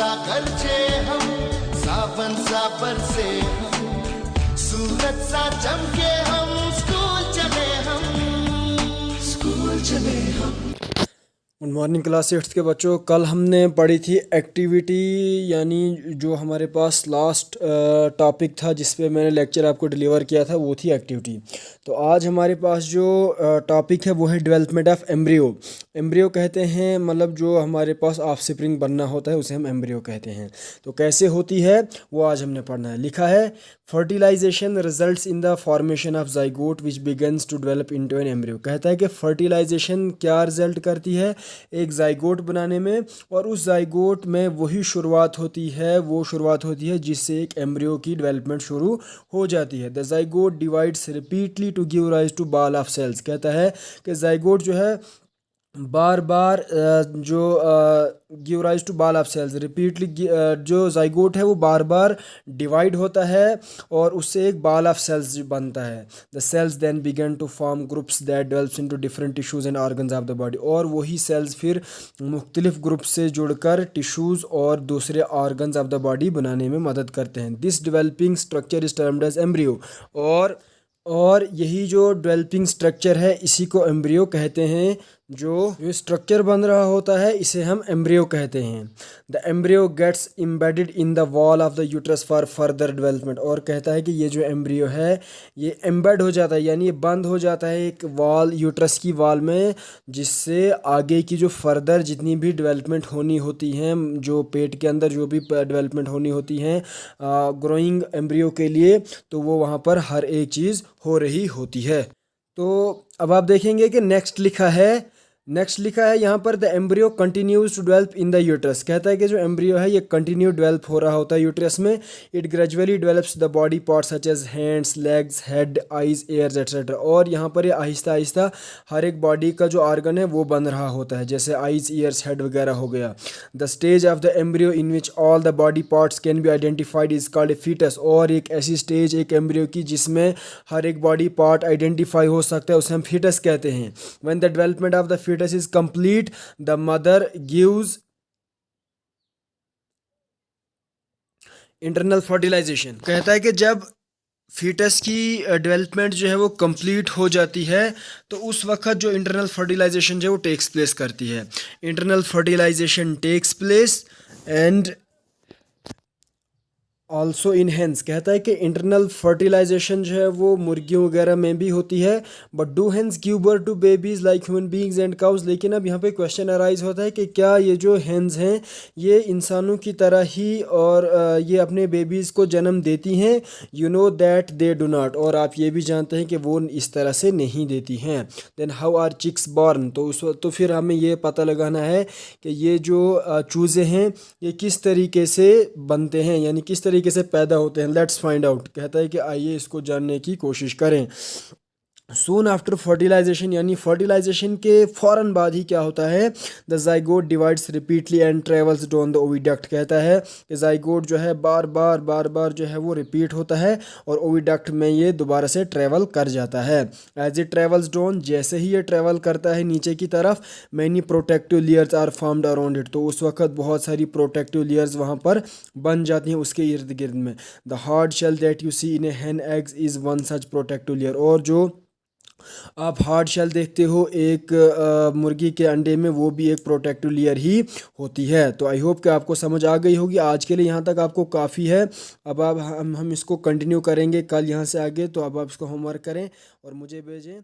सा गरजे हम, सावन सा बरसे हम, सूरज सा चमके हम, स्कूल चले हम। गुड मॉर्निंग क्लास 8 के बच्चों। कल हमने पढ़ी थी एक्टिविटी, यानी जो हमारे पास लास्ट टॉपिक था जिस पे मैंने लेक्चर आपको डिलीवर किया था वो थी एक्टिविटी। तो आज हमारे पास जो टॉपिक है वो है डेवलपमेंट ऑफ एम्ब्रियो। एम्ब्रियो कहते हैं मतलब जो हमारे पास ऑफस्प्रिंग बनना होता है उसे हम एम्ब्रियो कहते हैं। तो कैसे होती है वो आज हमने पढ़ना है। लिखा है fertilization results in the formation of zygote which begins to develop into an embryo. कहता है कि फर्टिलाइजेशन क्या रिजल्ट करती है एक जाइगोट बनाने में, और उस जाइगोट में वही शुरुआत होती है जिससे एक एम्ब्रियो की डेवलपमेंट शुरू हो जाती है। The zygote divides repeatedly to give rise to ball of cells. कहता है कि जाइगोट जो है बार बार जो give rise to ball of cells repeatedly, जो जाइगोट है वो बार बार डिवाइड होता है और उससे एक बॉल ऑफ सेल्स बनता है। The cells then begin to form groups that develops into different tissues and organs of the body. और वही सेल्स फिर मुख्तलिफ ग्रुप से जुड़कर टिश्यूज़ और दूसरे ऑर्गन्स ऑफ द बॉडी बनाने में मदद करते हैं। This developing structure is termed as embryo. और यही जो डेवलपिंग स्ट्रक्चर है इसी को एम्ब्रियो कहते हैं। जो स्ट्रक्चर बन रहा होता है इसे हम एम्ब्रियो कहते हैं। The embryo gets embedded in the wall of the uterus for further development. और कहता है कि ये जो एम्ब्रियो है ये एम्बेड हो जाता है, यानी ये बंद हो जाता है एक वॉल, यूट्रस की वॉल में, जिससे आगे की जो फर्दर जितनी भी डेवलपमेंट होनी होती हैं, जो पेट के अंदर जो भी डेवलपमेंट होनी होती हैं ग्रोइंग एम्ब्रियो के लिए, तो वो वहाँ पर हर एक चीज़ हो रही होती है। तो अब आप देखेंगे कि नेक्स्ट लिखा है यहाँ पर the embryo continues to develop in the uterus. कहता है कि जो एम्ब्रियो है ये कंटिन्यू डेवलप हो रहा होता है यूट्रस में। It gradually develops the body parts such as hands, legs, head, eyes, ears etcetera. और यहाँ पर ये आहिस्ता आहिस्ता हर एक बॉडी का जो ऑर्गन है वो बन रहा होता है, जैसे आइज, ईयर्स, हेड वगैरह हो गया। The stage of the embryo in which all the body parts can be identified is called a foetus. और एक ऐसी स्टेज एक एम्ब्रियो की जिसमें हर एक बॉडी पार्ट आइडेंटिफाई हो सकता है उसे हम फीटस कहते हैं। When the development of the foetus is complete the mother gives internal fertilization. कहता है कि जब फीटस की डेवलपमेंट जो है वो कंप्लीट हो जाती है तो उस वक्त जो इंटरनल फर्टिलाइजेशन जो है वो टेक्स प्लेस करती है। Internal fertilization takes place and also in hens. कहता है कि इंटरनल फर्टिलाइजेशन जो है वो मुर्गियों वगैरह में भी होती है। But do hens give birth to babies like human beings and cows. लेकिन अब यहाँ पे क्वेश्चन अराइज होता है कि क्या ये जो हेंस हैं ये इंसानों की तरह ही और ये अपने बेबीज़ को जन्म देती हैं? You know that they do not. और आप ये भी जानते हैं कि वो इस तरह से नहीं देती हैं। Then how are chicks born. तो फिर हमें ये पता लगाना है कि ये जो चूज़े हैं ये किस तरीके से बनते हैं, यानी किस तरीके से पैदा होते हैं। Let's find out. कहता है कि आइए इसको जानने की कोशिश करें। सून आफ्टर फर्टिलाइजेशन, यानी फर्टिलाइजेशन के फ़ौरन बाद ही क्या होता है, the zygote divides repeatedly and travels down the oviduct. कहता है कि जाइगोट जो है बार बार जो है वो रिपीट होता है और ओविडक्ट में ये दोबारा से ट्रेवल कर जाता है। एज इट ट्रेवल्स डाउन, जैसे ही ये ट्रेवल करता है नीचे की तरफ, many protective layers are formed around it. तो उस वक्त बहुत सारी प्रोटेक्टिव लेयर्स वहाँ पर बन जाती हैं उसके इर्द गिर्द में। The hard shell that you see in a hen eggs is one such protective layer. और जो आप हार्ड शेल देखते हो एक मुर्गी के अंडे में, वो भी एक प्रोटेक्टिव लेयर ही होती है। तो आई होप कि आपको समझ आ गई होगी। आज के लिए यहाँ तक आपको काफ़ी है। अब आप हम इसको कंटिन्यू करेंगे कल यहाँ से आगे। तो अब आप इसको होमवर्क करें और मुझे भेजें।